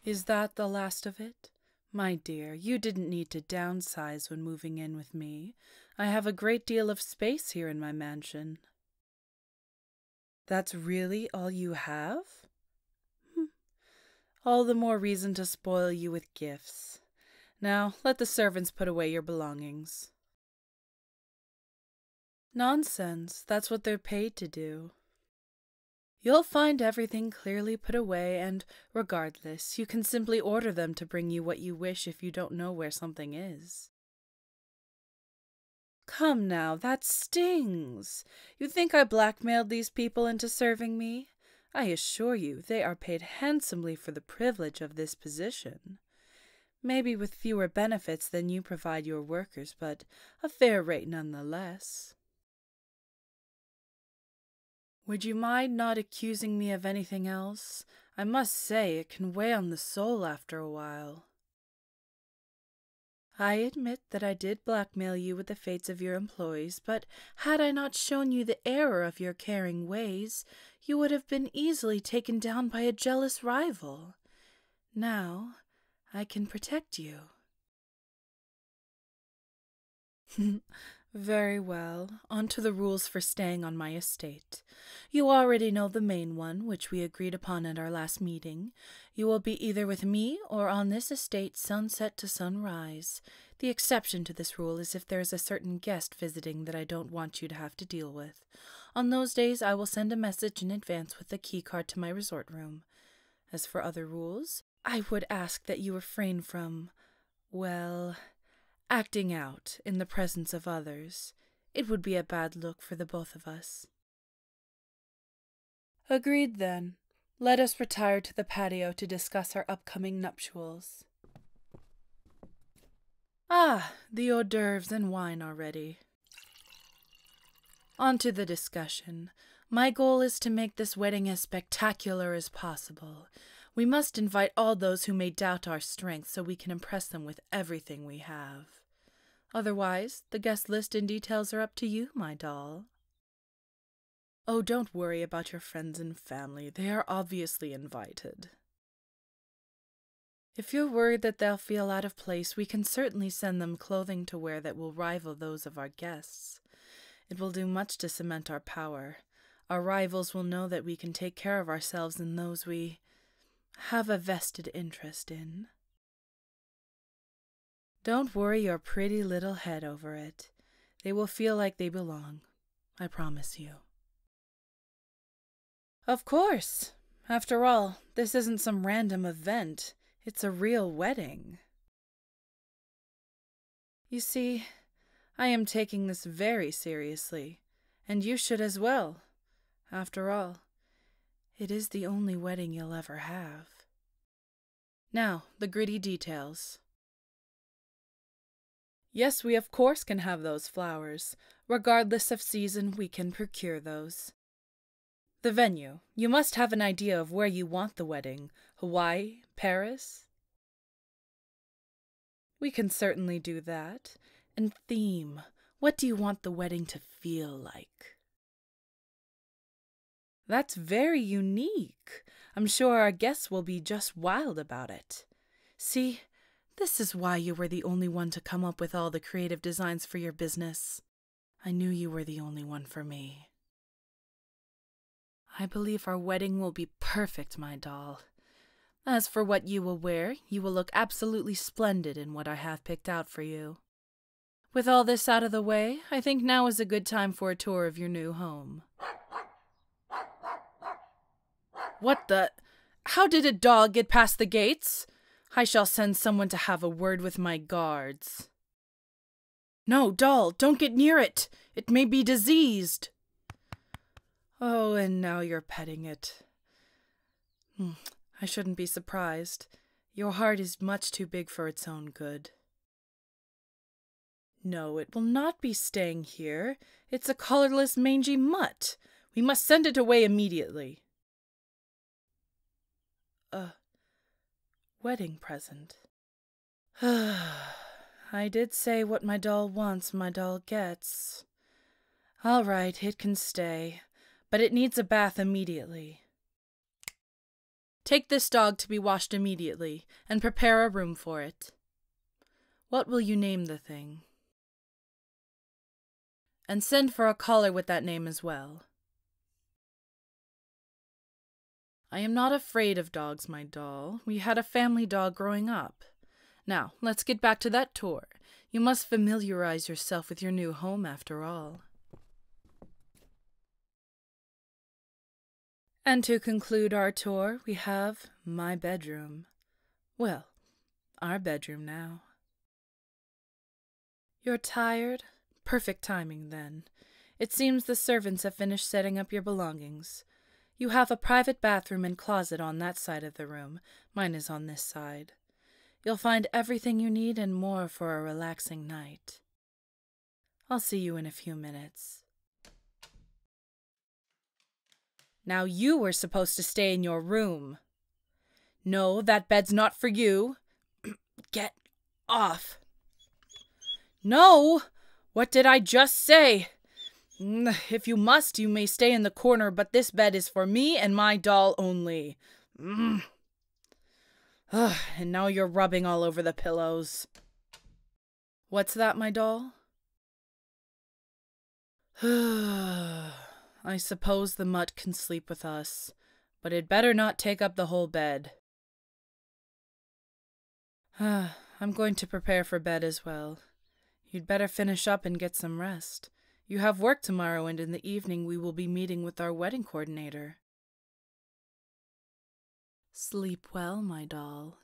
Is that the last of it? My dear, you didn't need to downsize when moving in with me. I have a great deal of space here in my mansion. That's really all you have? All the more reason to spoil you with gifts. Now, let the servants put away your belongings. Nonsense, that's what they're paid to do. You'll find everything clearly put away, and, regardless, you can simply order them to bring you what you wish if you don't know where something is. Come now, that stings. You think I blackmailed these people into serving me? I assure you, they are paid handsomely for the privilege of this position. Maybe with fewer benefits than you provide your workers, but a fair rate nonetheless. Would you mind not accusing me of anything else? I must say it can weigh on the soul after a while. I admit that I did blackmail you with the fates of your employees, but had I not shown you the error of your caring ways, you would have been easily taken down by a jealous rival. Now, I can protect you. Very well. On to the rules for staying on my estate. You already know the main one, which we agreed upon at our last meeting. You will be either with me or on this estate sunset to sunrise. The exception to this rule is if there is a certain guest visiting that I don't want you to have to deal with. On those days I will send a message in advance with the key card to my resort room. As for other rules, I would ask that you refrain from, well, acting out in the presence of others. It would be a bad look for the both of us. Agreed, then. Let us retire to the patio to discuss our upcoming nuptials. Ah, the hors d'oeuvres and wine are ready. On to the discussion. My goal is to make this wedding as spectacular as possible. We must invite all those who may doubt our strength so we can impress them with everything we have. Otherwise, the guest list and details are up to you, my doll. Oh, don't worry about your friends and family. They are obviously invited. If you're worried that they'll feel out of place, we can certainly send them clothing to wear that will rival those of our guests. It will do much to cement our power. Our rivals will know that we can take care of ourselves and those we have a vested interest in. Don't worry your pretty little head over it. They will feel like they belong. I promise you. Of course. After all, this isn't some random event. It's a real wedding. You see, I am taking this very seriously, and you should as well. After all, it is the only wedding you'll ever have. Now, the gritty details. Yes, we of course can have those flowers. Regardless of season, we can procure those. The venue. You must have an idea of where you want the wedding. Hawaii? Paris? We can certainly do that. And theme. What do you want the wedding to feel like? That's very unique. I'm sure our guests will be just wild about it. See, this is why you were the only one to come up with all the creative designs for your business. I knew you were the only one for me. I believe our wedding will be perfect, my doll. As for what you will wear, you will look absolutely splendid in what I have picked out for you. With all this out of the way, I think now is a good time for a tour of your new home. What the? How did a dog get past the gates? I shall send someone to have a word with my guards. No, doll, don't get near it. It may be diseased. Oh, and now you're petting it. I shouldn't be surprised. Your heart is much too big for its own good. No, it will not be staying here. It's a colorless, mangy mutt. We must send it away immediately. Wedding present. I did say what my doll wants, my doll gets. All right, it can stay, but it needs a bath immediately. Take this dog to be washed immediately, and prepare a room for it. What will you name the thing? And send for a collar with that name as well. I am not afraid of dogs, my doll. We had a family dog growing up. Now, let's get back to that tour. You must familiarize yourself with your new home, after all. And to conclude our tour, we have my bedroom. Well, our bedroom now. You're tired? Perfect timing, then. It seems the servants have finished setting up your belongings. You have a private bathroom and closet on that side of the room. Mine is on this side. You'll find everything you need and more for a relaxing night. I'll see you in a few minutes. Now you were supposed to stay in your room. No, that bed's not for you. Get off. No! What did I just say? If you must, you may stay in the corner, but this bed is for me and my doll only. And now you're rubbing all over the pillows. What's that, my doll? I suppose the mutt can sleep with us, but it better not take up the whole bed. I'm going to prepare for bed as well. You'd better finish up and get some rest. You have work tomorrow, and in the evening we will be meeting with our wedding coordinator. Sleep well, my doll.